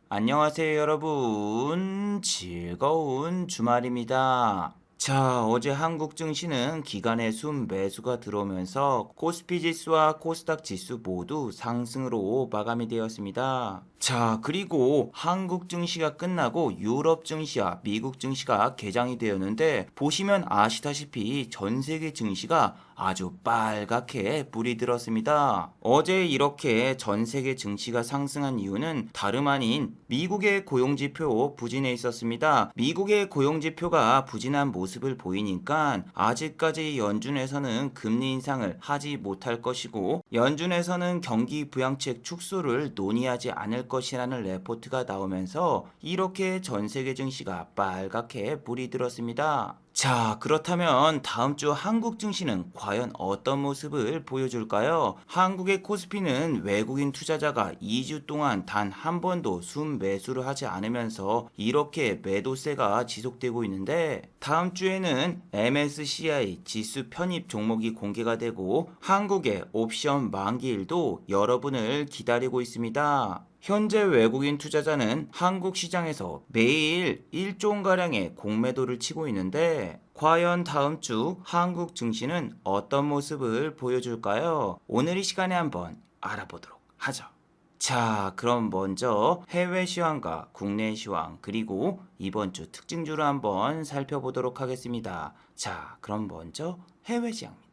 안녕하세요, 여러분. 즐거운 주말입니다. 자, 어제 한국 증시는 기관의 순매수가 들어오면서 코스피 지수와 코스닥 지수 모두 상승으로 마감이 되었습니다. 자, 그리고 한국 증시가 끝나고 유럽 증시와 미국 증시가 개장이 되었는데 보시면 아시다시피 전 세계 증시가 아주 빨갛게 불이 들었습니다. 어제 이렇게 전 세계 증시가 상승한 이유는 다름 아닌 미국의 고용지표 부진에 있었습니다. 미국의 고용지표가 부진한 모습을 보이니까 아직까지 연준에서는 금리 인상을 하지 못할 것이고 연준에서는 경기 부양책 축소를 논의하지 않을 것이라는 레포트가 나오면서 이렇게 전 세계 증시가 빨갛게 불이 들었습니다. 자, 그렇다면 다음 주 한국 증시는 과연 어떤 모습을 보여줄까요? 한국의 코스피는 외국인 투자자가 2주 동안 단 한 번도 순매수를 하지 않으면서 이렇게 매도세가 지속되고 있는데 다음 주에는 MSCI 지수 편입 종목이 공개가 되고 한국의 옵션 만기일도 여러분을 기다리고 있습니다. 현재 외국인 투자자는 한국 시장에서 매일 1조 원가량의 공매도를 치고 있는데 과연 다음 주 한국 증시는 어떤 모습을 보여줄까요? 오늘 이 시간에 한번 알아보도록 하죠. 자, 그럼 먼저 해외 시황과 국내 시황 그리고 이번 주 특징주를 한번 살펴보도록 하겠습니다. 자, 그럼 먼저 해외 시황입니다.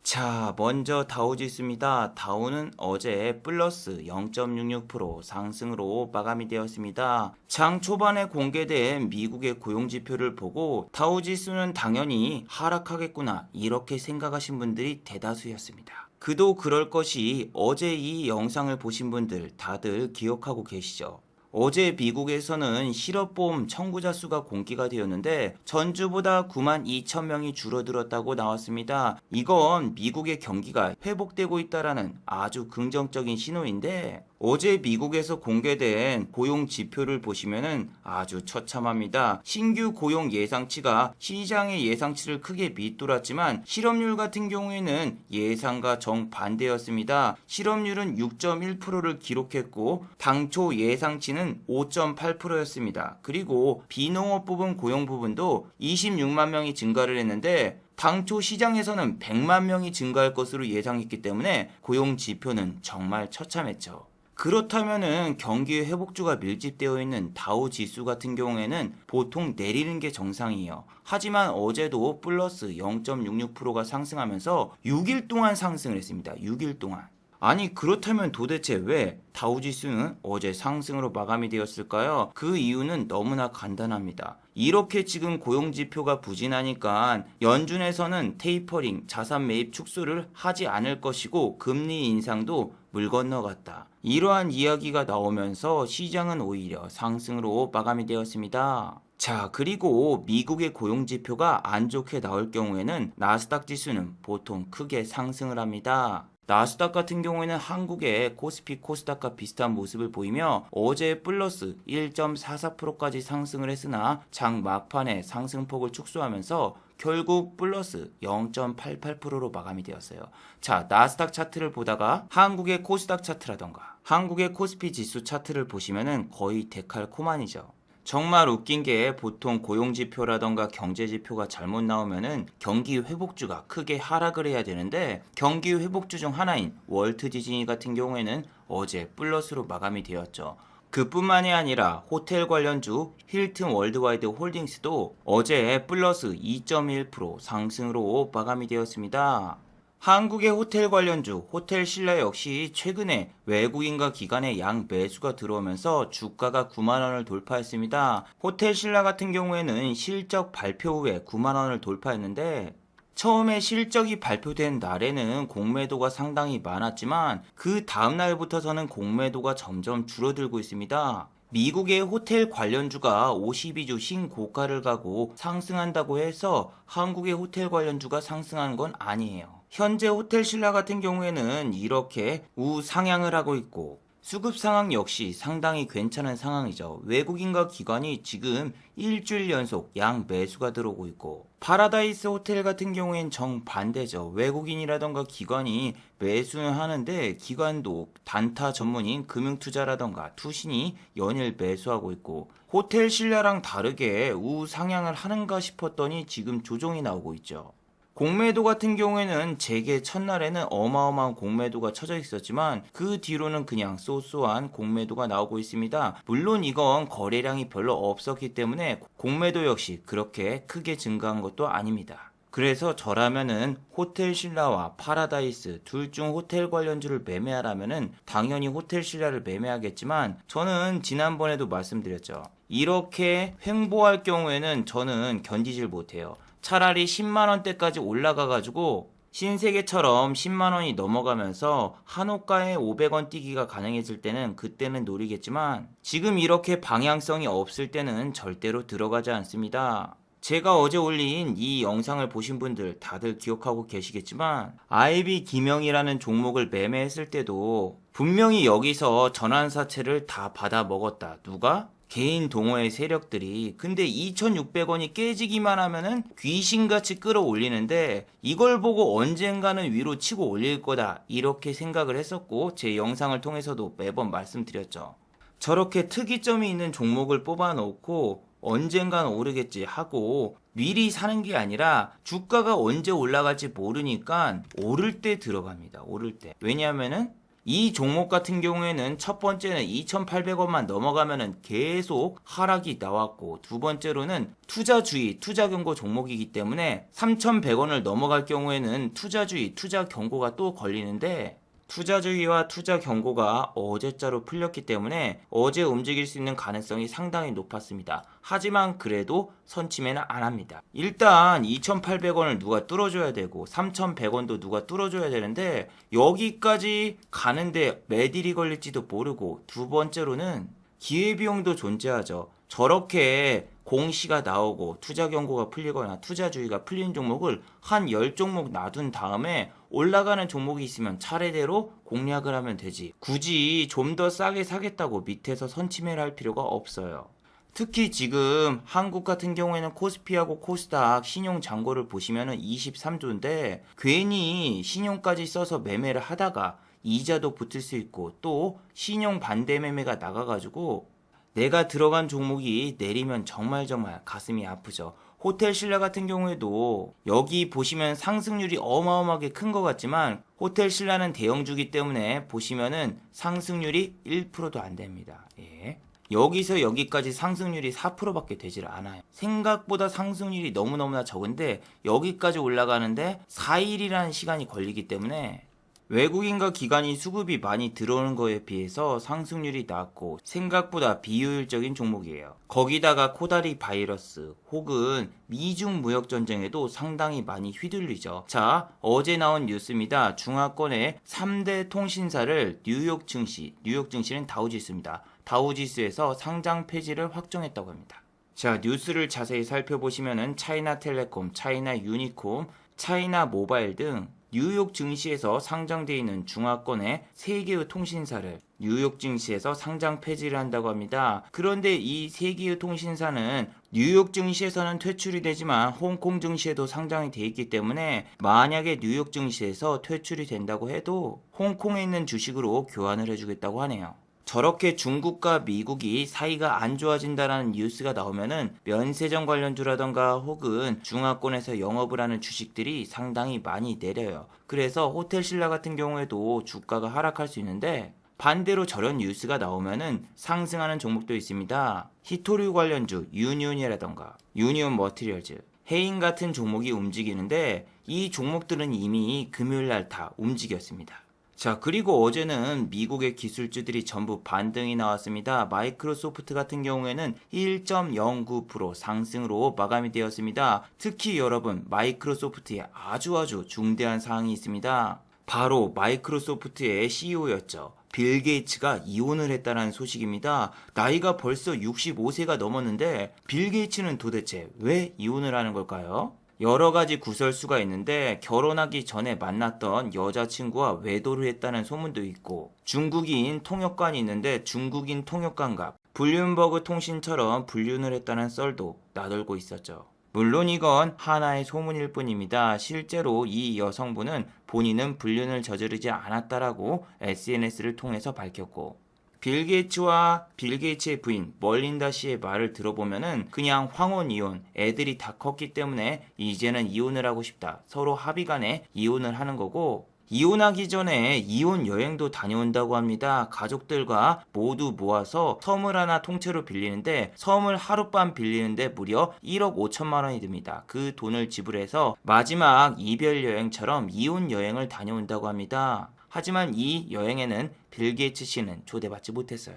자, 먼저 다우지수입니다. 다우는 어제 플러스 0.66% 상승으로 마감이 되었습니다. 장 초반에 공개된 미국의 고용지표를 보고 다우지수는 당연히 하락하겠구나 이렇게 생각하신 분들이 대다수였습니다. 그도 그럴 것이 어제 이 영상을 보신 분들 다들 기억하고 계시죠? 어제 미국에서는 실업보험 청구자 수가 공개가 되었는데 전주보다 9만 2천 명이 줄어들었다고 나왔습니다. 이건 미국의 경기가 회복되고 있다라는 아주 긍정적인 신호인데 어제 미국에서 공개된 고용 지표를 보시면은 아주 처참합니다. 신규 고용 예상치가 시장의 예상치를 크게 밑돌았지만 실업률 같은 경우에는 예상과 정반대였습니다. 실업률은 6.1%를 기록했고 당초 예상치는 5.8%였습니다. 그리고 비농업 부분 고용 부분도 26만 명이 증가를 했는데 당초 시장에서는 100만 명이 증가할 것으로 예상했기 때문에 고용 지표는 정말 처참했죠. 그렇다면은 경기 회복주가 밀집되어 있는 다우 지수 같은 경우에는 보통 내리는 게 정상이에요. 하지만 어제도 플러스 0.66%가 상승하면서 6일 동안 상승을 했습니다. 6일 동안. 아니 그렇다면 도대체 왜 다우지수는 어제 상승으로 마감이 되었을까요? 그 이유는 너무나 간단합니다. 이렇게 지금 고용지표가 부진하니까 연준에서는 테이퍼링, 자산 매입 축소를 하지 않을 것이고 금리 인상도 물 건너갔다. 이러한 이야기가 나오면서 시장은 오히려 상승으로 마감이 되었습니다. 자, 그리고 미국의 고용지표가 안 좋게 나올 경우에는 나스닥 지수는 보통 크게 상승을 합니다. 나스닥 같은 경우에는 한국의 코스피 코스닥과 비슷한 모습을 보이며 어제 플러스 1.44%까지 상승을 했으나 장 막판에 상승폭을 축소하면서 결국 플러스 0.88%로 마감이 되었어요. 자, 나스닥 차트를 보다가 한국의 코스닥 차트라던가 한국의 코스피 지수 차트를 보시면은 거의 데칼코마니죠. 정말 웃긴 게 보통 고용지표라던가 경제지표가 잘못 나오면은 경기 회복주가 크게 하락을 해야 되는데 경기 회복주 중 하나인 월트 디즈니 같은 경우에는 어제 플러스로 마감이 되었죠. 그뿐만이 아니라 호텔 관련주 힐튼 월드와이드 홀딩스도 어제 플러스 2.1% 상승으로 마감이 되었습니다. 한국의 호텔 관련주 호텔신라 역시 최근에 외국인과 기관의 양 매수가 들어오면서 주가가 9만 원을 돌파했습니다. 호텔신라 같은 경우에는 실적 발표 후에 9만 원을 돌파했는데 처음에 실적이 발표된 날에는 공매도가 상당히 많았지만 그 다음 날부터서는 공매도가 점점 줄어들고 있습니다. 미국의 호텔 관련주가 52주 신고가를 가고 상승한다고 해서 한국의 호텔 관련주가 상승한 건 아니에요. 현재 호텔신라 같은 경우에는 이렇게 우상향을 하고 있고 수급 상황 역시 상당히 괜찮은 상황이죠. 외국인과 기관이 지금 일주일 연속 양 매수가 들어오고 있고, 파라다이스 호텔 같은 경우엔 정반대죠. 외국인이라던가 기관이 매수는 하는데 기관도 단타 전문인 금융투자라던가 투신이 연일 매수하고 있고, 호텔 신라랑 다르게 우상향을 하는가 싶었더니 지금 조정이 나오고 있죠. 공매도 같은 경우에는 재개 첫날에는 어마어마한 공매도가 쳐져 있었지만 그 뒤로는 그냥 쏘쏘한 공매도가 나오고 있습니다. 물론 이건 거래량이 별로 없었기 때문에 공매도 역시 그렇게 크게 증가한 것도 아닙니다. 그래서 저라면은 호텔 신라와 파라다이스 둘 중 호텔 관련주를 매매하라면은 당연히 호텔 신라를 매매하겠지만, 저는 지난번에도 말씀드렸죠. 이렇게 횡보할 경우에는 저는 견디질 못해요. 차라리 10만원대까지 올라가가지고 신세계처럼 10만원이 넘어가면서 한호가에 500원 뛰기가 가능해질 때는 그때는 노리겠지만, 지금 이렇게 방향성이 없을 때는 절대로 들어가지 않습니다. 제가 어제 올린 이 영상을 보신 분들 다들 기억하고 계시겠지만, IB 김영이라는 종목을 매매했을 때도 분명히 여기서 전환사채를 다 받아 먹었다. 누가? 개인 동호회 세력들이. 근데 2,600원이 깨지기만 하면은 귀신같이 끌어올리는데, 이걸 보고 언젠가는 위로 치고 올릴 거다 이렇게 생각을 했었고, 제 영상을 통해서도 매번 말씀드렸죠. 저렇게 특이점이 있는 종목을 뽑아놓고 언젠간 오르겠지 하고 미리 사는 게 아니라 주가가 언제 올라갈지 모르니까 오를 때 들어갑니다. 오를 때. 왜냐하면은 이 종목 같은 경우에는 첫 번째는 2,800원만 넘어가면은 계속 하락이 나왔고, 두 번째로는 투자주의, 투자 경고 종목이기 때문에 3,100원을 넘어갈 경우에는 투자주의, 투자 경고가 또 걸리는데, 투자주의와 투자 경고가 어제자로 풀렸기 때문에 어제 움직일 수 있는 가능성이 상당히 높았습니다. 하지만 그래도 선침해는 안 합니다. 일단 2,800원을 누가 뚫어줘야 되고 3,100원도 누가 뚫어줘야 되는데, 여기까지 가는데 매딜이 걸릴지도 모르고, 두 번째로는 기회비용도 존재하죠. 저렇게 공시가 나오고 투자 경고가 풀리거나 투자주의가 풀린 종목을 한 10종목 놔둔 다음에 올라가는 종목이 있으면 차례대로 공략을 하면 되지. 굳이 좀 더 싸게 사겠다고 밑에서 선침해를 할 필요가 없어요. 특히 지금 한국 같은 경우에는 코스피하고 코스닥 신용 잔고를 보시면은 23조인데, 괜히 신용까지 써서 매매를 하다가 이자도 붙을 수 있고 또 신용 반대 매매가 나가가지고 내가 들어간 종목이 내리면 정말 가슴이 아프죠. 호텔 신라 같은 경우에도 여기 보시면 상승률이 어마어마하게 큰 것 같지만, 호텔 신라는 대형주기 때문에 보시면은 상승률이 1%도 안 됩니다. 예. 여기서 여기까지 상승률이 4%밖에 되질 않아요. 생각보다 상승률이 너무너무나 적은데 여기까지 올라가는데 4일이라는 시간이 걸리기 때문에 외국인과 기관이 수급이 많이 들어오는 거에 비해서 상승률이 낮고 생각보다 비효율적인 종목이에요. 거기다가 코다리 바이러스 혹은 미중 무역 전쟁에도 상당히 많이 휘둘리죠. 자, 어제 나온 뉴스입니다. 중화권의 3대 통신사를 뉴욕 증시는 다우지수입니다. 다우지수에서 상장 폐지를 확정했다고 합니다. 자, 뉴스를 자세히 살펴보시면은 차이나텔레콤, 차이나유니콤, 차이나모바일 등 뉴욕 증시에서 상장되어 있는 중화권의 3개의 통신사를 뉴욕 증시에서 상장 폐지를 한다고 합니다. 그런데 이 3개의 통신사는 뉴욕 증시에서는 퇴출이 되지만 홍콩 증시에도 상장이 되어 있기 때문에, 만약에 뉴욕 증시에서 퇴출이 된다고 해도 홍콩에 있는 주식으로 교환을 해주겠다고 하네요. 저렇게 중국과 미국이 사이가 안 좋아진다라는 뉴스가 나오면은 면세점 관련주라던가 혹은 중화권에서 영업을 하는 주식들이 상당히 많이 내려요. 그래서 호텔 신라 같은 경우에도 주가가 하락할 수 있는데, 반대로 저런 뉴스가 나오면은 상승하는 종목도 있습니다. 히토류 관련주 유니온이라던가 유니온 머티리얼즈, 해인 같은 종목이 움직이는데, 이 종목들은 이미 금요일날 다 움직였습니다. 자, 그리고 어제는 미국의 기술주들이 전부 반등이 나왔습니다. 마이크로소프트 같은 경우에는 1.09% 상승으로 마감이 되었습니다. 특히 여러분, 마이크로소프트에 아주 중대한 사항이 있습니다. 바로 마이크로소프트의 CEO였죠. 빌 게이츠가 이혼을 했다는 소식입니다. 나이가 벌써 65세가 넘었는데 빌 게이츠는 도대체 왜 이혼을 하는 걸까요? 여러 가지 구설수가 있는데 결혼하기 전에 만났던 여자친구와 외도를 했다는 소문도 있고 중국인 통역관이 있는데 중국인 통역관과 블룸버그 통신처럼 불륜을 했다는 썰도 나돌고 있었죠. 물론 이건 하나의 소문일 뿐입니다. 실제로 이 여성분은 본인은 불륜을 저지르지 않았다라고 SNS를 통해서 밝혔고 빌 게이츠와 빌 게이츠의 부인 멀린다 씨의 말을 들어보면은 그냥 황혼 이혼, 애들이 다 컸기 때문에 이제는 이혼을 하고 싶다. 서로 합의 간에 이혼을 하는 거고 이혼하기 전에 이혼 여행도 다녀온다고 합니다. 가족들과 모두 모아서 섬을 하나 통째로 빌리는데 섬을 하룻밤 빌리는데 무려 1억 5천만 원이 듭니다. 그 돈을 지불해서 마지막 이별 여행처럼 이혼 여행을 다녀온다고 합니다. 하지만 이 여행에는 빌 게이츠 씨는 초대받지 못했어요.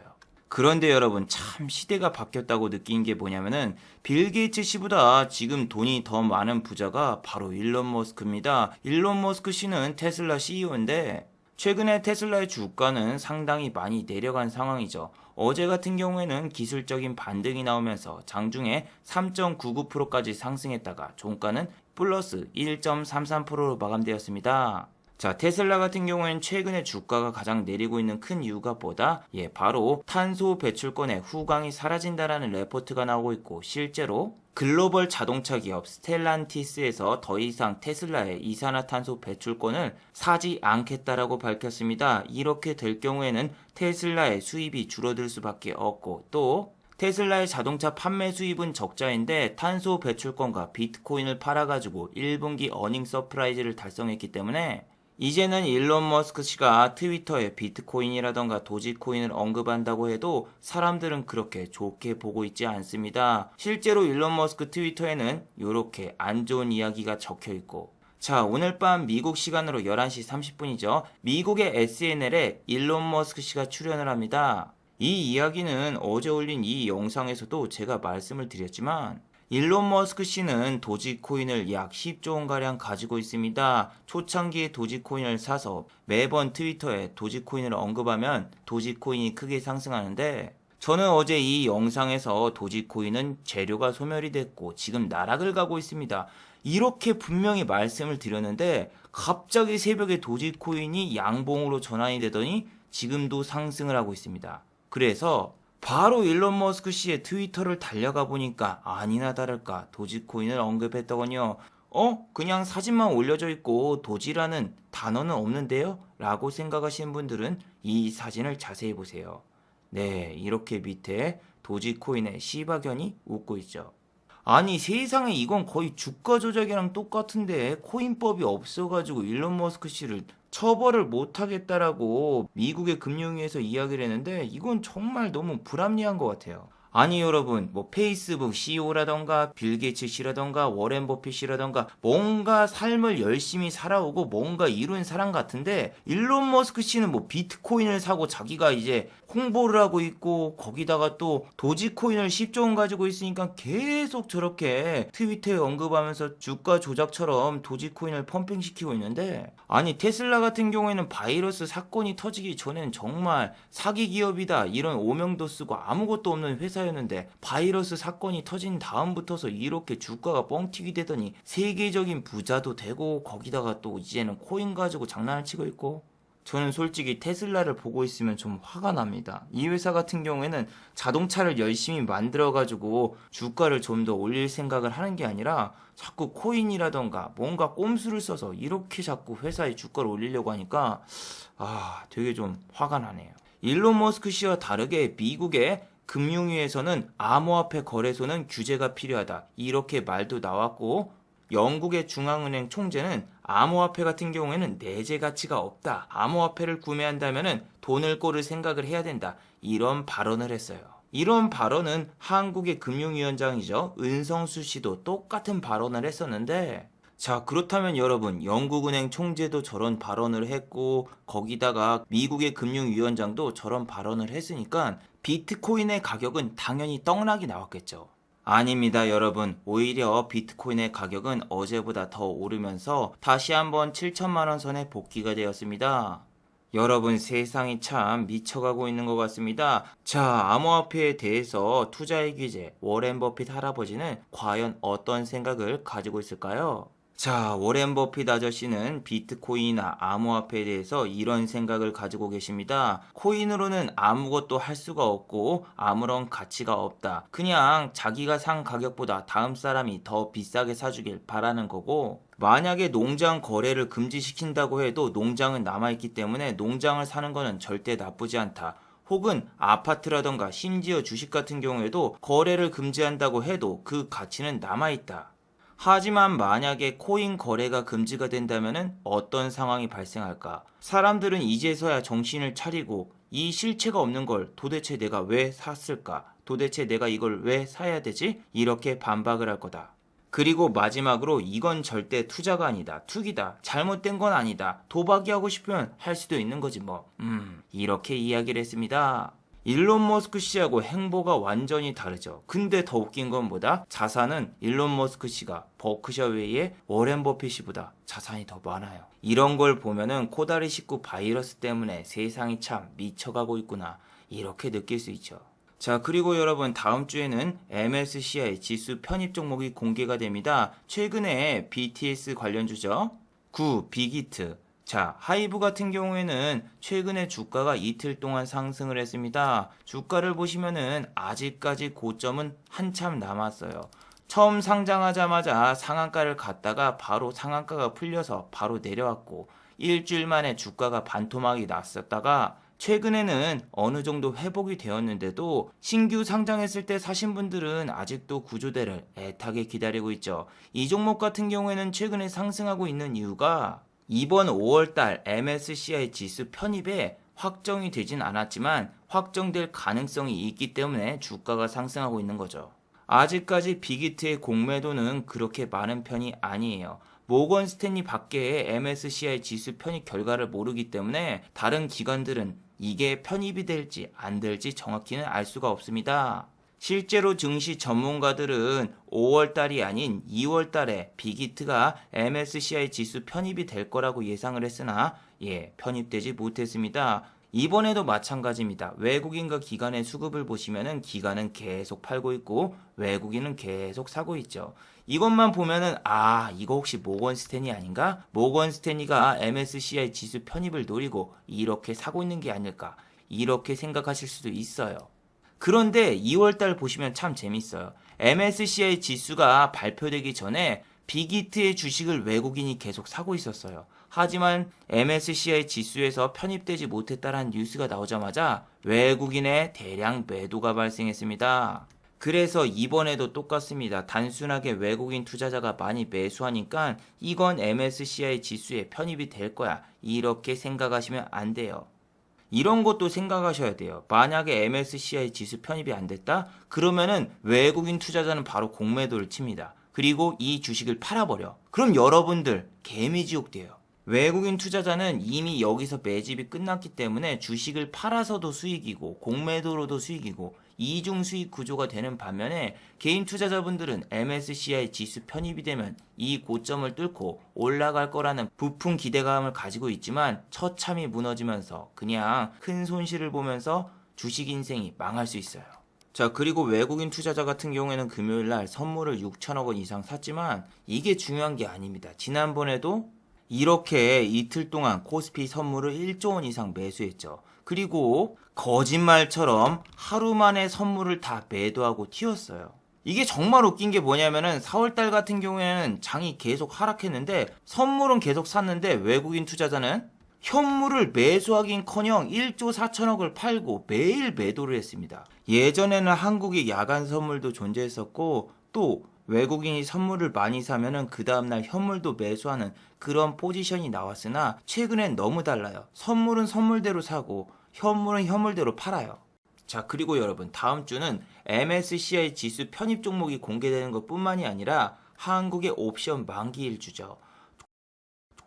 그런데 여러분 참 시대가 바뀌었다고 느낀 게 뭐냐면은 빌 게이츠 씨보다 지금 돈이 더 많은 부자가 바로 일론 머스크입니다. 일론 머스크 씨는 테슬라 CEO인데 최근에 테슬라의 주가는 상당히 많이 내려간 상황이죠. 어제 같은 경우에는 기술적인 반등이 나오면서 장중에 3.99%까지 상승했다가 종가는 플러스 1.33%로 마감되었습니다. 자, 테슬라 같은 경우에는 최근에 주가가 가장 내리고 있는 큰 이유가 뭐다? 바로 탄소 배출권의 후광이 사라진다라는 레포트가 나오고 있고 실제로 글로벌 자동차 기업 스텔란티스에서 더 이상 테슬라의 이산화탄소 배출권을 사지 않겠다라고 밝혔습니다. 이렇게 될 경우에는 테슬라의 수입이 줄어들 수밖에 없고 또 테슬라의 자동차 판매 수입은 적자인데 탄소 배출권과 비트코인을 팔아가지고 1분기 어닝 서프라이즈를 달성했기 때문에 이제는 일론 머스크 씨가 트위터에 비트코인이라던가 도지코인을 언급한다고 해도 사람들은 그렇게 좋게 보고 있지 않습니다. 실제로 일론 머스크 트위터에는 이렇게 안 좋은 이야기가 적혀 있고 자, 오늘 밤 미국 시간으로 11시 30분이죠. 미국의 SNL에 일론 머스크 씨가 출연을 합니다. 이 이야기는 어제 올린 이 영상에서도 제가 말씀을 드렸지만 일론 머스크 씨는 도지코인을 약 10조 원가량 가지고 있습니다. 초창기에 도지코인을 사서 매번 트위터에 도지코인을 언급하면 도지코인이 크게 상승하는데 저는 어제 이 영상에서 도지코인은 재료가 소멸이 됐고 지금 나락을 가고 있습니다. 이렇게 분명히 말씀을 드렸는데 갑자기 새벽에 도지코인이 양봉으로 전환이 되더니 지금도 상승을 하고 있습니다. 그래서 바로 일론 머스크 씨의 트위터를 달려가 보니까 아니나 다를까 도지코인을 언급했더군요. 그냥 사진만 올려져 있고 도지라는 단어는 없는데요? 라고 생각하시는 분들은 이 사진을 자세히 보세요. 네, 이렇게 밑에 도지코인의 시바견이 웃고 있죠. 아니 세상에 이건 거의 주가 조작이랑 똑같은데 코인법이 없어가지고 일론 머스크 씨를 처벌을 못하겠다라고 미국의 금융위에서 이야기를 했는데 이건 정말 너무 불합리한 것 같아요. 아니 여러분 뭐 페이스북 CEO라던가 빌 게이츠 씨라던가 워렌 버핏 씨라던가 뭔가 삶을 열심히 살아오고 뭔가 이룬 사람 같은데 일론 머스크 씨는 뭐 비트코인을 사고 자기가 이제 홍보를 하고 있고 거기다가 또 도지코인을 10조 원 가지고 있으니까 계속 저렇게 트위터에 언급하면서 주가 조작처럼 도지코인을 펌핑시키고 있는데 아니 테슬라 같은 경우에는 바이러스 사건이 터지기 전에는 정말 사기 기업이다 이런 오명도 쓰고 아무것도 없는 회사였는데 바이러스 사건이 터진 다음부터서 이렇게 주가가 뻥튀기 되더니 세계적인 부자도 되고 거기다가 또 이제는 코인 가지고 장난을 치고 있고 저는 솔직히 테슬라를 보고 있으면 좀 화가 납니다. 이 회사 같은 경우에는 자동차를 열심히 만들어가지고 주가를 좀 더 올릴 생각을 하는 게 아니라 자꾸 코인이라던가 뭔가 꼼수를 써서 이렇게 자꾸 회사의 주가를 올리려고 하니까 되게 좀 화가 나네요. 일론 머스크 씨와 다르게 미국의 금융위에서는 암호화폐 거래소는 규제가 필요하다. 이렇게 말도 나왔고 영국의 중앙은행 총재는 암호화폐 같은 경우에는 내재 가치가 없다. 암호화폐를 구매한다면 돈을 꼬를 생각을 해야 된다. 이런 발언을 했어요. 이런 발언은 한국의 금융위원장이죠. 은성수 씨도 똑같은 발언을 했었는데 자 그렇다면 여러분 영국은행 총재도 저런 발언을 했고 거기다가 미국의 금융위원장도 저런 발언을 했으니까 비트코인의 가격은 당연히 떡락이 나왔겠죠. 아닙니다 여러분 오히려 비트코인의 가격은 어제보다 더 오르면서 다시 한번 7천만원 선에 복귀가 되었습니다. 여러분 세상이 참 미쳐가고 있는 것 같습니다. 자, 암호화폐에 대해서 투자의 귀재 워렌 버핏 할아버지는 과연 어떤 생각을 가지고 있을까요? 자, 워렌 버핏 아저씨는 비트코인이나 암호화폐에 대해서 이런 생각을 가지고 계십니다. 코인으로는 아무것도 할 수가 없고 아무런 가치가 없다. 그냥 자기가 산 가격보다 다음 사람이 더 비싸게 사주길 바라는 거고, 만약에 농장 거래를 금지시킨다고 해도 농장은 남아있기 때문에 농장을 사는 거는 절대 나쁘지 않다. 혹은 아파트라던가 심지어 주식 같은 경우에도 거래를 금지한다고 해도 그 가치는 남아있다. 하지만 만약에 코인 거래가 금지가 된다면 어떤 상황이 발생할까? 사람들은 이제서야 정신을 차리고 이 실체가 없는 걸 도대체 내가 왜 샀을까? 도대체 내가 이걸 왜 사야 되지? 이렇게 반박을 할 거다. 그리고 마지막으로 이건 절대 투자가 아니다. 투기다. 잘못된 건 아니다. 도박이 하고 싶으면 할 수도 있는 거지 뭐. 이렇게 이야기를 했습니다. 일론 머스크 씨하고 행보가 완전히 다르죠. 근데 더 웃긴 건 뭐다? 자산은 일론 머스크 씨가 버크셔웨이의 워렌 버핏 씨보다 자산이 더 많아요. 이런 걸 보면은 코다리 19 바이러스 때문에 세상이 참 미쳐가고 있구나. 이렇게 느낄 수 있죠. 자, 그리고 여러분 다음 주에는 MSCI 지수 편입 종목이 공개가 됩니다. 최근에 BTS 관련주죠. 9. 빅히트. 자, 하이브 같은 경우에는 최근에 주가가 이틀 동안 상승을 했습니다. 주가를 보시면은 아직까지 고점은 한참 남았어요. 처음 상장하자마자 상한가를 갔다가 바로 상한가가 풀려서 바로 내려왔고, 일주일 만에 주가가 반토막이 났었다가 최근에는 어느 정도 회복이 되었는데도 신규 상장했을 때 사신 분들은 아직도 구조대를 애타게 기다리고 있죠. 이 종목 같은 경우에는 최근에 상승하고 있는 이유가 이번 5월달 MSCI 지수 편입에 확정이 되진 않았지만 확정될 가능성이 있기 때문에 주가가 상승하고 있는 거죠. 아직까지 빅히트의 공매도는 그렇게 많은 편이 아니에요. 모건 스탠리 밖에 MSCI 지수 편입 결과를 모르기 때문에 다른 기관들은 이게 편입이 될지 안 될지 정확히는 알 수가 없습니다. 실제로 증시 전문가들은 5월 달이 아닌 2월 달에 빅히트가 MSCI 지수 편입이 될 거라고 예상을 했으나 편입되지 못했습니다. 이번에도 마찬가지입니다. 외국인과 기관의 수급을 보시면은 기관은 계속 팔고 있고 외국인은 계속 사고 있죠. 이것만 보면은 이거 혹시 모건 스탠리 아닌가? 모건 스탠리가 MSCI 지수 편입을 노리고 이렇게 사고 있는 게 아닐까? 이렇게 생각하실 수도 있어요. 그런데 2월달 보시면 참 재밌어요. MSCI 지수가 발표되기 전에 빅히트의 주식을 외국인이 계속 사고 있었어요. 하지만 MSCI 지수에서 편입되지 못했다는 뉴스가 나오자마자 외국인의 대량 매도가 발생했습니다. 그래서 이번에도 똑같습니다. 단순하게 외국인 투자자가 많이 매수하니까 이건 MSCI 지수에 편입이 될 거야. 이렇게 생각하시면 안 돼요. 이런 것도 생각하셔야 돼요. 만약에 MSCI 지수 편입이 안 됐다? 그러면은 외국인 투자자는 바로 공매도를 칩니다. 그리고 이 주식을 팔아버려. 그럼 여러분들 개미지옥 돼요. 외국인 투자자는 이미 여기서 매집이 끝났기 때문에 주식을 팔아서도 수익이고 공매도로도 수익이고 이중 수익 구조가 되는 반면에 개인 투자자분들은 MSCI 지수 편입이 되면 이 고점을 뚫고 올라갈 거라는 부푼 기대감을 가지고 있지만 처참히 무너지면서 그냥 큰 손실을 보면서 주식 인생이 망할 수 있어요. 자, 그리고 외국인 투자자 같은 경우에는 금요일날 선물을 6천억 원 이상 샀지만 이게 중요한 게 아닙니다. 지난번에도 이렇게 이틀 동안 코스피 선물을 1조 원 이상 매수했죠. 그리고 거짓말처럼 하루 만에 선물을 다 매도하고 튀었어요. 이게 정말 웃긴 게 뭐냐면은 4월달 같은 경우에는 장이 계속 하락했는데 선물은 계속 샀는데 외국인 투자자는 현물을 매수하긴커녕 1조 4천억을 팔고 매일 매도를 했습니다. 예전에는 한국의 야간 선물도 존재했었고 또 외국인이 선물을 많이 사면은 그 다음날 현물도 매수하는 그런 포지션이 나왔으나 최근엔 너무 달라요. 선물은 선물대로 사고 현물은 현물대로 팔아요. 자, 그리고 여러분 다음 주는 MSCI 지수 편입 종목이 공개되는 것 뿐만이 아니라 한국의 옵션 만기일주죠.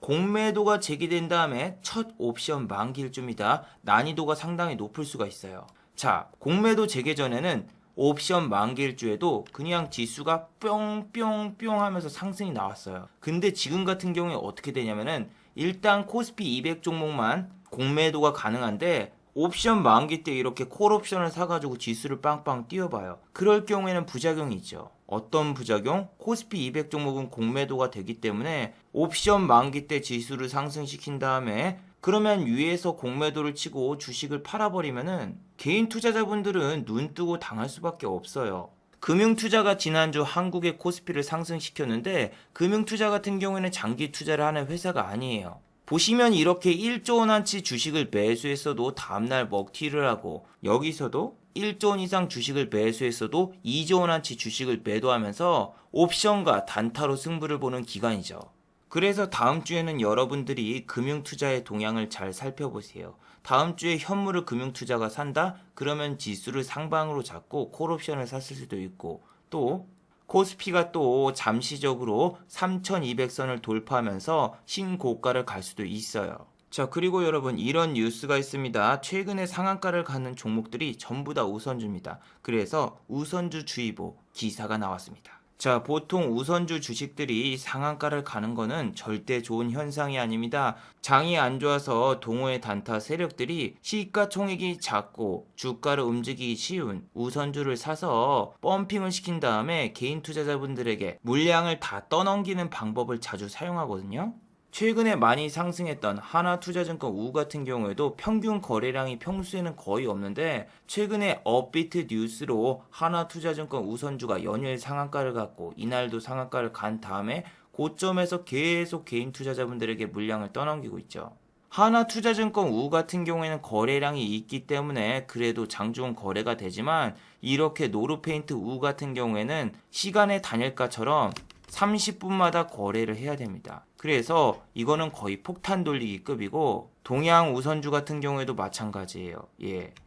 공매도가 제기된 다음에 첫 옵션 만기일주입니다. 난이도가 상당히 높을 수가 있어요. 자, 공매도 재개 전에는 옵션 만기일주에도 그냥 지수가 뿅뿅뿅 하면서 상승이 나왔어요. 근데 지금 같은 경우에 어떻게 되냐면은 일단 코스피 200 종목만 공매도가 가능한데 옵션 만기 때 이렇게 콜옵션을 사가지고 지수를 빵빵 띄워봐요. 그럴 경우에는 부작용이 있죠. 어떤 부작용? 코스피 200 종목은 공매도가 되기 때문에 옵션 만기 때 지수를 상승시킨 다음에 그러면 위에서 공매도를 치고 주식을 팔아버리면은 개인 투자자분들은 눈 뜨고 당할 수밖에 없어요. 금융투자가 지난주 한국의 코스피를 상승시켰는데 금융투자 같은 경우에는 장기 투자를 하는 회사가 아니에요. 보시면 이렇게 1조 원어치 주식을 매수했어도 다음날 먹튀를 하고 여기서도 1조 원 이상 주식을 매수했어도 2조 원어치 주식을 매도하면서 옵션과 단타로 승부를 보는 기간이죠. 그래서 다음 주에는 여러분들이 금융투자의 동향을 잘 살펴보세요. 다음 주에 현물을 금융투자가 산다? 그러면 지수를 상방으로 잡고 콜옵션을 샀을 수도 있고 또 코스피가 또 잠시적으로 3200선을 돌파하면서 신고가를 갈 수도 있어요. 자, 그리고 여러분 이런 뉴스가 있습니다. 최근에 상한가를 가는 종목들이 전부 다 우선주입니다. 그래서 우선주 주의보 기사가 나왔습니다. 자, 보통 우선주 주식들이 상한가를 가는 거는 절대 좋은 현상이 아닙니다. 장이 안 좋아서 동호회 단타 세력들이 시가총액이 작고 주가를 움직이기 쉬운 우선주를 사서 펌핑을 시킨 다음에 개인 투자자분들에게 물량을 다 떠넘기는 방법을 자주 사용하거든요. 최근에 많이 상승했던 하나투자증권 우 같은 경우에도 평균 거래량이 평소에는 거의 없는데 최근에 업비트 뉴스로 하나투자증권 우선주가 연일 상한가를 갔고 이날도 상한가를 간 다음에 고점에서 계속 개인 투자자분들에게 물량을 떠넘기고 있죠. 하나투자증권 우 같은 경우에는 거래량이 있기 때문에 그래도 장중 거래가 되지만 이렇게 노르페인트 우 같은 경우에는 시간의 단일가처럼 30분마다 거래를 해야 됩니다. 그래서 이거는 거의 폭탄 돌리기 급이고 동양 우선주 같은 경우에도 마찬가지예요.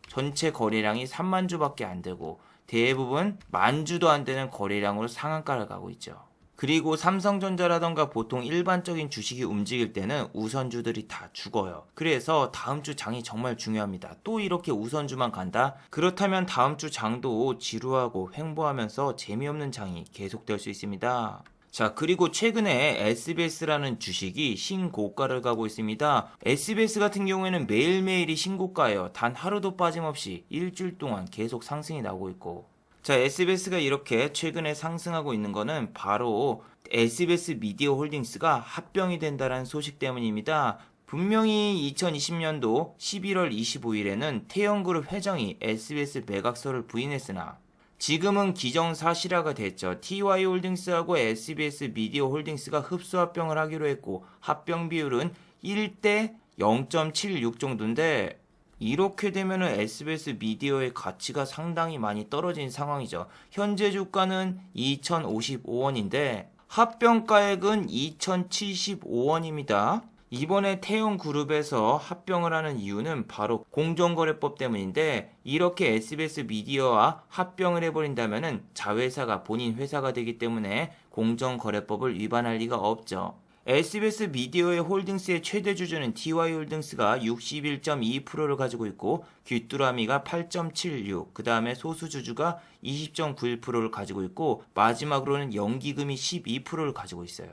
전체 거래량이 3만 주밖에 안 되고 대부분 만 주도 안 되는 거래량으로 상한가를 가고 있죠. 그리고 삼성전자라던가 보통 일반적인 주식이 움직일 때는 우선주들이 다 죽어요. 그래서 다음 주 장이 정말 중요합니다. 또 이렇게 우선주만 간다? 그렇다면 다음 주 장도 지루하고 횡보하면서 재미없는 장이 계속될 수 있습니다. 자, 그리고 최근에 SBS라는 주식이 신고가를 가고 있습니다. SBS 같은 경우에는 매일매일이 신고가예요. 단 하루도 빠짐없이 일주일 동안 계속 상승이 나오고 있고. 자, SBS가 이렇게 최근에 상승하고 있는 거는 바로 SBS 미디어 홀딩스가 합병이 된다는 소식 때문입니다. 분명히 2020년도 11월 25일에는 태영그룹 회장이 SBS 매각서를 부인했으나 지금은 기정사실화가 됐죠. TY홀딩스하고 SBS 미디어 홀딩스가 흡수합병을 하기로 했고 합병 비율은 1대 0.76 정도인데 이렇게 되면은 SBS 미디어의 가치가 상당히 많이 떨어진 상황이죠. 현재 주가는 2,055원인데 합병가액은 2,075원입니다. 이번에 태용그룹에서 합병을 하는 이유는 바로 공정거래법 때문인데 이렇게 SBS 미디어와 합병을 해버린다면 자회사가 본인 회사가 되기 때문에 공정거래법을 위반할 리가 없죠. SBS 미디어의 홀딩스의 최대 주주는 TY홀딩스가 61.2%를 가지고 있고 귀뚜라미가 8.76, 그 다음에 소수주주가 20.91%를 가지고 있고 마지막으로는 연기금이 12%를 가지고 있어요.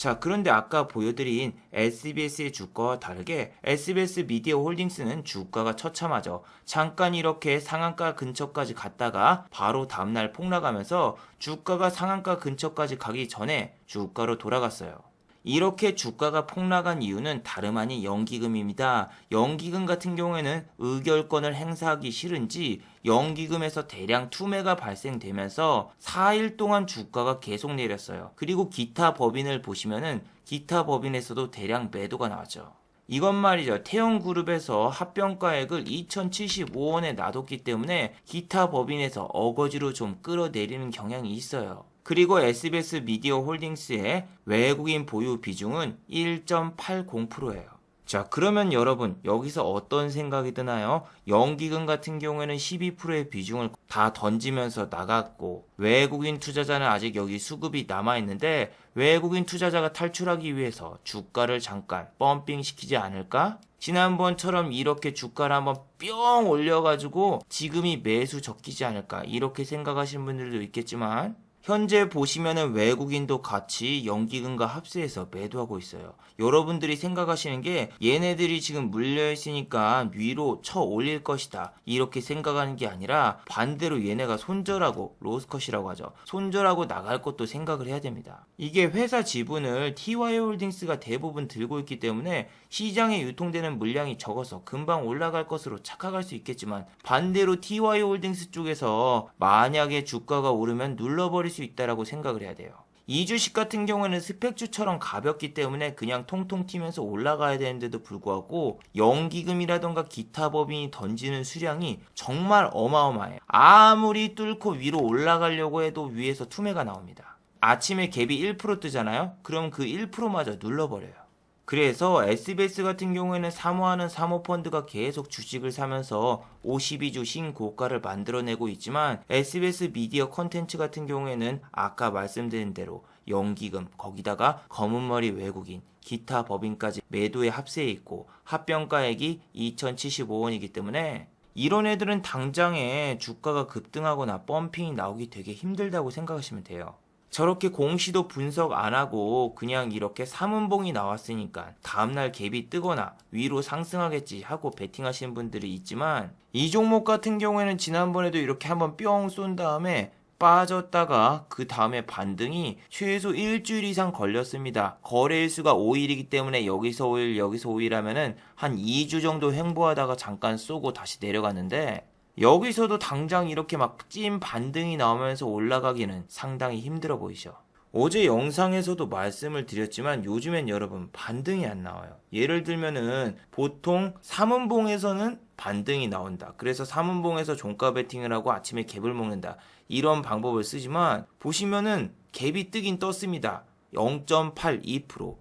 자, 그런데 아까 보여드린 SBS의 주가와 다르게 SBS 미디어 홀딩스는 주가가 처참하죠. 잠깐 이렇게 상한가 근처까지 갔다가 바로 다음날 폭락하면서 주가가 상한가 근처까지 가기 전에 주가로 돌아갔어요. 이렇게 주가가 폭락한 이유는 다름 아닌 연기금입니다. 연기금 같은 경우에는 의결권을 행사하기 싫은지 연기금에서 대량 투매가 발생되면서 4일 동안 주가가 계속 내렸어요. 그리고 기타 법인을 보시면은 기타 법인에서도 대량 매도가 나왔죠. 이건 말이죠. 태영그룹에서 합병가액을 2,075원에 놔뒀기 때문에 기타 법인에서 어거지로 좀 끌어내리는 경향이 있어요. 그리고 SBS 미디어 홀딩스의 외국인 보유 비중은 1.80%예요. 자, 그러면 여러분 여기서 어떤 생각이 드나요? 연기금 같은 경우에는 12%의 비중을 다 던지면서 나갔고 외국인 투자자는 아직 여기 수급이 남아있는데 외국인 투자자가 탈출하기 위해서 주가를 잠깐 펌핑 시키지 않을까? 지난번처럼 이렇게 주가를 한번 뿅 올려가지고 지금이 매수 적기지 않을까 이렇게 생각하시는 분들도 있겠지만 현재 보시면은 외국인도 같이 연기금과 합세해서 매도하고 있어요. 여러분들이 생각하시는 게 얘네들이 지금 물려있으니까 위로 쳐 올릴 것이다 이렇게 생각하는 게 아니라 반대로 얘네가 손절하고 로스컷이라고 하죠. 손절하고 나갈 것도 생각을 해야 됩니다. 이게 회사 지분을 TY홀딩스가 대부분 들고 있기 때문에 시장에 유통되는 물량이 적어서 금방 올라갈 것으로 착각할 수 있겠지만 반대로 TY홀딩스 쪽에서 만약에 주가가 오르면 눌러버릴 수 있다라고 생각을 해야 돼요. 이 주식 같은 경우에는 스펙주처럼 가볍기 때문에 그냥 통통 튀면서 올라가야 되는데도 불구하고 연기금이라던가 기타 법인이 던지는 수량이 정말 어마어마해요. 아무리 뚫고 위로 올라가려고 해도 위에서 투매가 나옵니다. 아침에 갭이 1% 뜨잖아요? 그럼 그 1%마저 눌러버려요. 그래서 SBS 같은 경우에는 사모하는 사모펀드가 계속 주식을 사면서 52주 신고가를 만들어내고 있지만 SBS 미디어 컨텐츠 같은 경우에는 아까 말씀드린 대로 연기금 거기다가 검은머리 외국인 기타 법인까지 매도에 합세해 있고 합병가액이 2,075원이기 때문에 이런 애들은 당장에 주가가 급등하거나 펌핑이 나오기 되게 힘들다고 생각하시면 돼요. 저렇게 공시도 분석 안 하고 그냥 이렇게 3운봉이 나왔으니까 다음날 갭이 뜨거나 위로 상승하겠지 하고 베팅하시는 분들이 있지만 이 종목 같은 경우에는 지난번에도 이렇게 한번 뿅 쏜 다음에 빠졌다가 그 다음에 반등이 최소 일주일 이상 걸렸습니다. 거래일수가 5일이기 때문에 여기서 5일 여기서 5일 하면은 한 2주 정도 횡보하다가 잠깐 쏘고 다시 내려갔는데 여기서도 당장 이렇게 막 찐 반등이 나오면서 올라가기는 상당히 힘들어 보이죠. 어제 영상에서도 말씀을 드렸지만 요즘엔 여러분 반등이 안 나와요. 예를 들면은 보통 3운봉에서는 반등이 나온다. 그래서 3운봉에서 종가 베팅을 하고 아침에 갭을 먹는다. 이런 방법을 쓰지만 보시면은 갭이 뜨긴 떴습니다. 0.82%.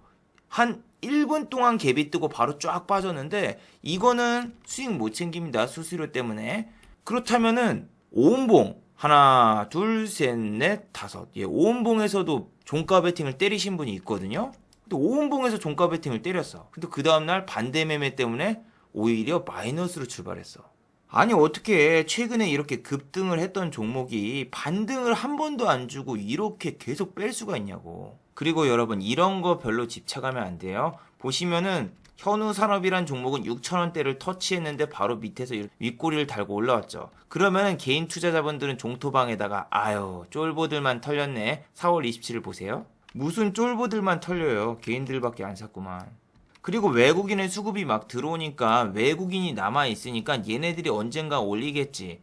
한 1분 동안 갭이 뜨고 바로 쫙 빠졌는데 이거는 수익 못 챙깁니다. 수수료 때문에. 그렇다면은 5운봉 하나 둘 셋 넷 다섯 5운봉에서도 종가 베팅을 때리신 분이 있거든요. 근데 5운봉에서 종가 베팅을 때렸어. 근데 그 다음날 반대 매매 때문에 오히려 마이너스로 출발했어. 아니 어떻게 최근에 이렇게 급등을 했던 종목이 반등을 한 번도 안 주고 이렇게 계속 뺄 수가 있냐고. 그리고 여러분 이런 거 별로 집착하면 안 돼요. 보시면은 현우산업이란 종목은 6,000원대를 터치했는데 바로 밑에서 윗꼬리를 달고 올라왔죠. 그러면은 개인 투자자분들은 종토방에다가 아유 쫄보들만 털렸네. 4월 27일 보세요. 무슨 쫄보들만 털려요. 개인들밖에 안 샀구만. 그리고 외국인의 수급이 막 들어오니까 외국인이 남아있으니까 얘네들이 언젠가 올리겠지.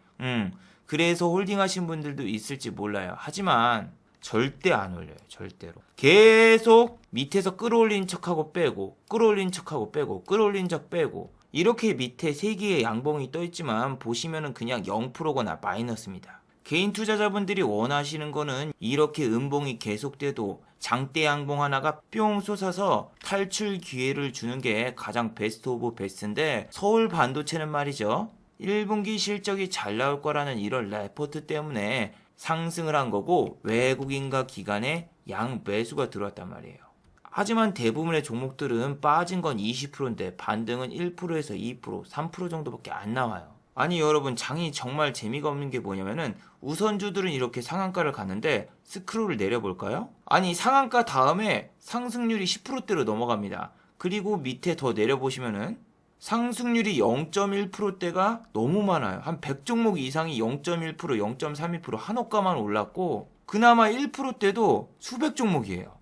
그래서 홀딩하신 분들도 있을지 몰라요. 하지만 절대 안 올려요. 절대로. 계속 밑에서 끌어올린 척하고 빼고 끌어올린 척하고 빼고 끌어올린 척 빼고 이렇게 밑에 3개의 양봉이 떠있지만 보시면은 그냥 0%거나 마이너스입니다. 개인 투자자분들이 원하시는 거는 이렇게 음봉이 계속돼도 장대 양봉 하나가 뿅 솟아서 탈출 기회를 주는 게 가장 베스트 오브 베스트인데 서울 반도체는 말이죠. 1분기 실적이 잘 나올 거라는 이런 레포트 때문에 상승을 한 거고 외국인과 기관의 양 매수가 들어왔단 말이에요. 하지만 대부분의 종목들은 빠진 건 20%인데 반등은 1%에서 2%, 3% 정도밖에 안 나와요. 아니 여러분 장이 정말 재미가 없는 게 뭐냐면은 우선주들은 이렇게 상한가를 갔는데 스크롤을 내려볼까요? 아니 상한가 다음에 상승률이 10%대로 넘어갑니다. 그리고 밑에 더 내려보시면은 상승률이 0.1%대가 너무 많아요. 한 100종목 이상이 0.1%, 0.32% 한호가만 올랐고 그나마 1%대도 수백 종목이에요.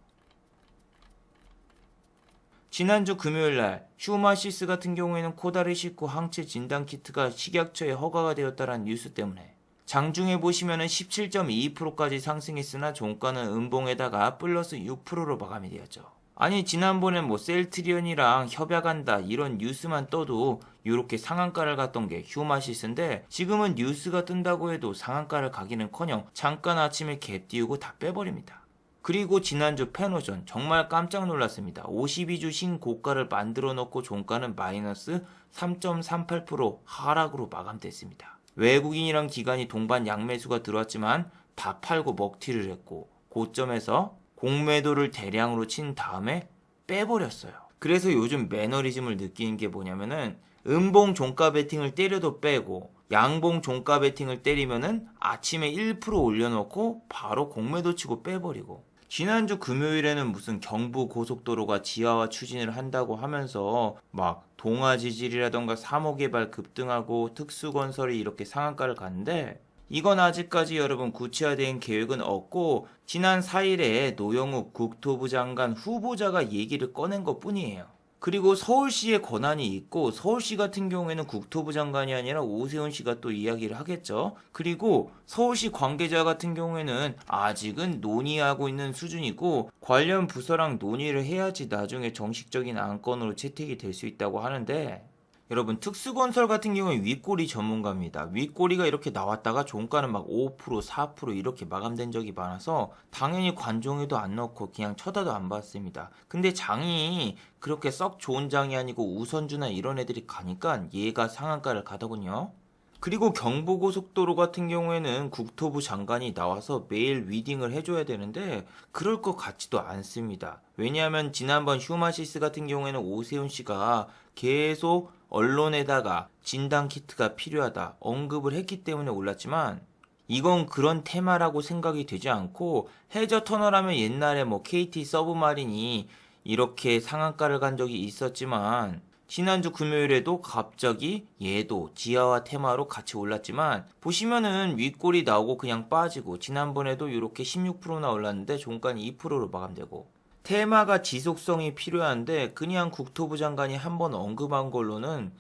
지난주 금요일날 휴마시스 같은 경우에는 코다리 식구 항체 진단 키트가 식약처에 허가가 되었다는 뉴스 때문에 장중에 보시면은 17.22%까지 상승했으나 종가는 음봉에다가 플러스 6%로 마감이 되었죠. 아니 지난번엔 뭐 셀트리온이랑 협약한다 이런 뉴스만 떠도 이렇게 상한가를 갔던 게 휴마시스인데 지금은 뉴스가 뜬다고 해도 상한가를 가기는커녕 잠깐 아침에 갭 띄우고 다 빼버립니다. 그리고 지난주 페노전 정말 깜짝 놀랐습니다. 52주 신고가를 만들어 놓고 종가는 마이너스 3.38% 하락으로 마감됐습니다. 외국인이랑 기관이 동반 양매수가 들어왔지만 다 팔고 먹튀를 했고 고점에서 공매도를 대량으로 친 다음에 빼버렸어요. 그래서 요즘 매너리즘을 느끼는 게 뭐냐면은 음봉 종가 베팅을 때려도 빼고 양봉 종가 베팅을 때리면은 아침에 1% 올려놓고 바로 공매도 치고 빼버리고, 지난주 금요일에는 무슨 경부 고속도로가 지하화 추진을 한다고 하면서 막 동아지질이라던가 사모개발 급등하고 특수건설이 이렇게 상한가를 갔는데, 이건 아직까지 여러분 구체화된 계획은 없고 지난 4일에 노영욱 국토부 장관 후보자가 얘기를 꺼낸 것 뿐이에요. 그리고 서울시의 권한이 있고 서울시 같은 경우에는 국토부 장관이 아니라 오세훈 씨가 또 이야기를 하겠죠. 그리고 서울시 관계자 같은 경우에는 아직은 논의하고 있는 수준이고 관련 부서랑 논의를 해야지 나중에 정식적인 안건으로 채택이 될 수 있다고 하는데, 여러분 특수건설 같은 경우에 윗꼬리 전문가입니다. 윗꼬리가 이렇게 나왔다가 종가는 막 5%, 4% 이렇게 마감된 적이 많아서 당연히 관종에도 안 넣고 그냥 쳐다도 안 봤습니다. 근데 장이 그렇게 썩 좋은 장이 아니고 우선주나 이런 애들이 가니까 얘가 상한가를 가더군요. 그리고 경부고속도로 같은 경우에는 국토부 장관이 나와서 매일 리딩을 해줘야 되는데 그럴 것 같지도 않습니다. 왜냐하면 지난번 휴마시스 같은 경우에는 오세훈 씨가 계속 언론에다가 진단키트가 필요하다 언급을 했기 때문에 올랐지만, 이건 그런 테마라고 생각이 되지 않고, 해저 터널하면 옛날에 뭐 KT 서브마린이 이렇게 상한가를 간 적이 있었지만 지난주 금요일에도 갑자기 얘도 지하화 테마로 같이 올랐지만 보시면은 윗골이 나오고 그냥 빠지고, 지난번에도 이렇게 16%나 올랐는데 종가는 2%로 마감되고, 테마가 지속성이 필요한데 그냥 국토부 장관이 한번 언급한 걸로는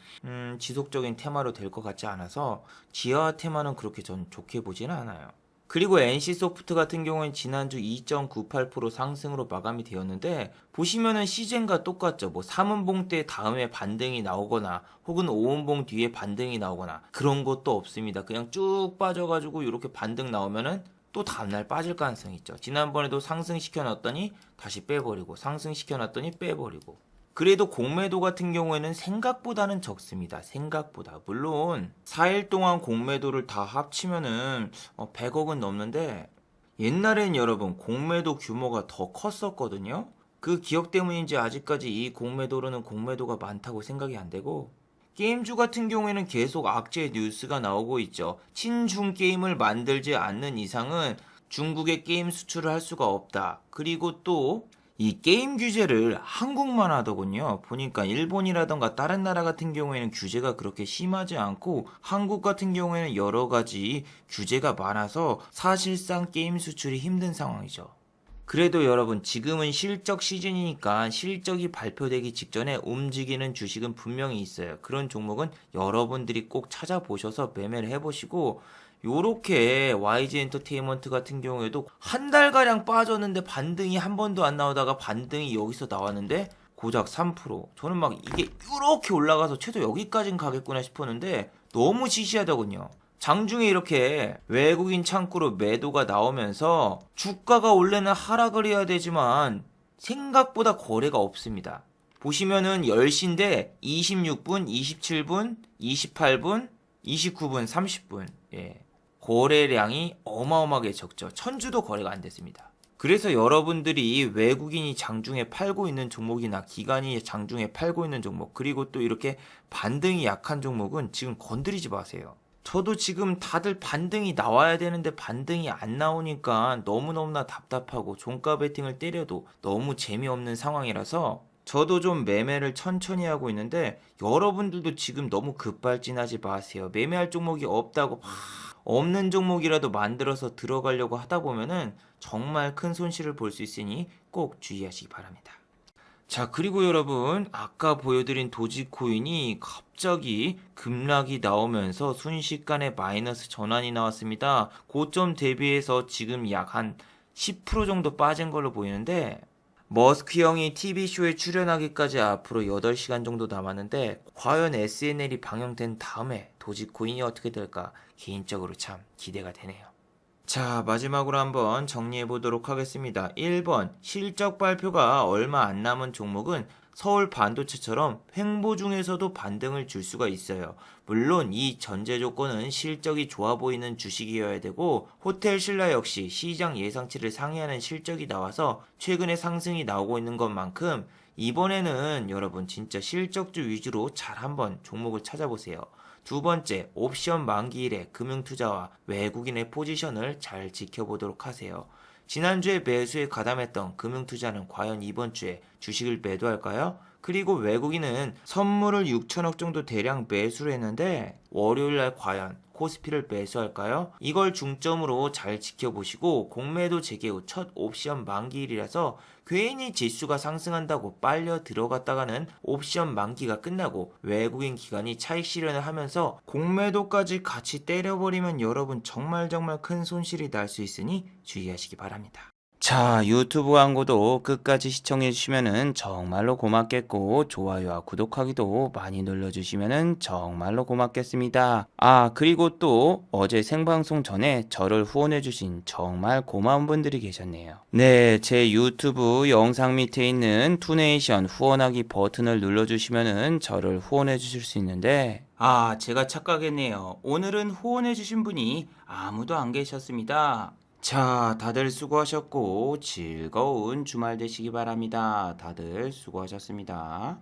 지속적인 테마로 될 것 같지 않아서 지하화 테마는 그렇게 전 좋게 보지는 않아요. 그리고 NC소프트 같은 경우는 지난주 2.98% 상승으로 마감이 되었는데 보시면은 시젠과 똑같죠. 뭐 3운봉 때 다음에 반등이 나오거나 혹은 5운봉 뒤에 반등이 나오거나 그런 것도 없습니다. 그냥 쭉 빠져가지고 이렇게 반등 나오면은 또 다음날 빠질 가능성이 있죠. 지난번에도 상승시켜 놨더니 다시 빼버리고 상승시켜 놨더니 빼버리고. 그래도 공매도 같은 경우에는 생각보다는 적습니다. 생각보다. 물론 4일 동안 공매도를 다 합치면은 100억은 넘는데, 옛날엔 여러분 공매도 규모가 더 컸었거든요. 그 기억 때문인지 아직까지 이 공매도로는 공매도가 많다고 생각이 안 되고, 게임주 같은 경우에는 계속 악재 뉴스가 나오고 있죠. 친중 게임을 만들지 않는 이상은 중국에 게임 수출을 할 수가 없다. 그리고 또 이 게임 규제를 한국만 하더군요. 보니까 일본이라던가 다른 나라 같은 경우에는 규제가 그렇게 심하지 않고 한국 같은 경우에는 여러 가지 규제가 많아서 사실상 게임 수출이 힘든 상황이죠. 그래도 여러분 지금은 실적 시즌이니까 실적이 발표되기 직전에 움직이는 주식은 분명히 있어요. 그런 종목은 여러분들이 꼭 찾아보셔서 매매를 해보시고, 요렇게 YG 엔터테인먼트 같은 경우에도 한 달가량 빠졌는데 반등이 한 번도 안 나오다가 반등이 여기서 나왔는데 고작 3%. 저는 막 이게 이렇게 올라가서 최소 여기까진 가겠구나 싶었는데 너무 시시하더군요. 장중에 이렇게 외국인 창구로 매도가 나오면서 주가가 원래는 하락을 해야 되지만 생각보다 거래가 없습니다. 보시면은 10시인데 26분, 27분, 28분, 29분, 30분. 예. 거래량이 어마어마하게 적죠. 천주도 거래가 안 됐습니다. 그래서 여러분들이 외국인이 장중에 팔고 있는 종목이나 기관이 장중에 팔고 있는 종목, 그리고 또 이렇게 반등이 약한 종목은 지금 건드리지 마세요. 저도 지금 다들 반등이 나와야 되는데 반등이 안 나오니까 너무너무나 답답하고 종가 베팅을 때려도 너무 재미없는 상황이라서 저도 좀 매매를 천천히 하고 있는데, 여러분들도 지금 너무 급발진하지 마세요. 매매할 종목이 없다고 막 없는 종목이라도 만들어서 들어가려고 하다 보면은 정말 큰 손실을 볼 수 있으니 꼭 주의하시기 바랍니다. 자, 그리고 여러분 아까 보여드린 도지코인이 갑자기 급락이 나오면서 순식간에 마이너스 전환이 나왔습니다. 고점 대비해서 지금 약 한 10% 정도 빠진 걸로 보이는데, 머스크 형이 TV쇼에 출연하기까지 앞으로 8시간 정도 남았는데 과연 SNL이 방영된 다음에 도지코인이 어떻게 될까 개인적으로 참 기대가 되네요. 자, 마지막으로 한번 정리해 보도록 하겠습니다. 1번, 실적 발표가 얼마 안 남은 종목은 서울 반도체처럼 횡보 중에서도 반등을 줄 수가 있어요. 물론 이 전제 조건은 실적이 좋아 보이는 주식이어야 되고, 호텔 신라 역시 시장 예상치를 상회하는 실적이 나와서 최근에 상승이 나오고 있는 것만큼 이번에는 여러분 진짜 실적주 위주로 잘 한번 종목을 찾아보세요. 두 번째, 옵션 만기일에 금융투자와 외국인의 포지션을 잘 지켜보도록 하세요. 지난주에 매수에 가담했던 금융투자는 과연 이번 주에 주식을 매도할까요? 그리고 외국인은 선물을 6천억 정도 대량 매수를 했는데 월요일날 과연 코스피를 매수할까요? 이걸 중점으로 잘 지켜보시고 공매도 재개 후 첫 옵션 만기일이라서 괜히 지수가 상승한다고 빨려 들어갔다가는 옵션 만기가 끝나고 외국인 기관이 차익 실현을 하면서 공매도까지 같이 때려버리면 여러분 정말 큰 손실이 날 수 있으니 주의하시기 바랍니다. 자, 유튜브 광고도 끝까지 시청해주시면 정말로 고맙겠고, 좋아요와 구독하기도 많이 눌러주시면 정말로 고맙겠습니다. 아, 그리고 또 어제 생방송 전에 저를 후원해주신 정말 고마운 분들이 계셨네요. 네, 제 유튜브 영상 밑에 있는 투네이션 후원하기 버튼을 눌러주시면 저를 후원해주실 수 있는데, 아, 제가 착각했네요. 오늘은 후원해주신 분이 아무도 안 계셨습니다. 자, 다들 수고하셨고 즐거운 주말 되시기 바랍니다. 다들 수고하셨습니다.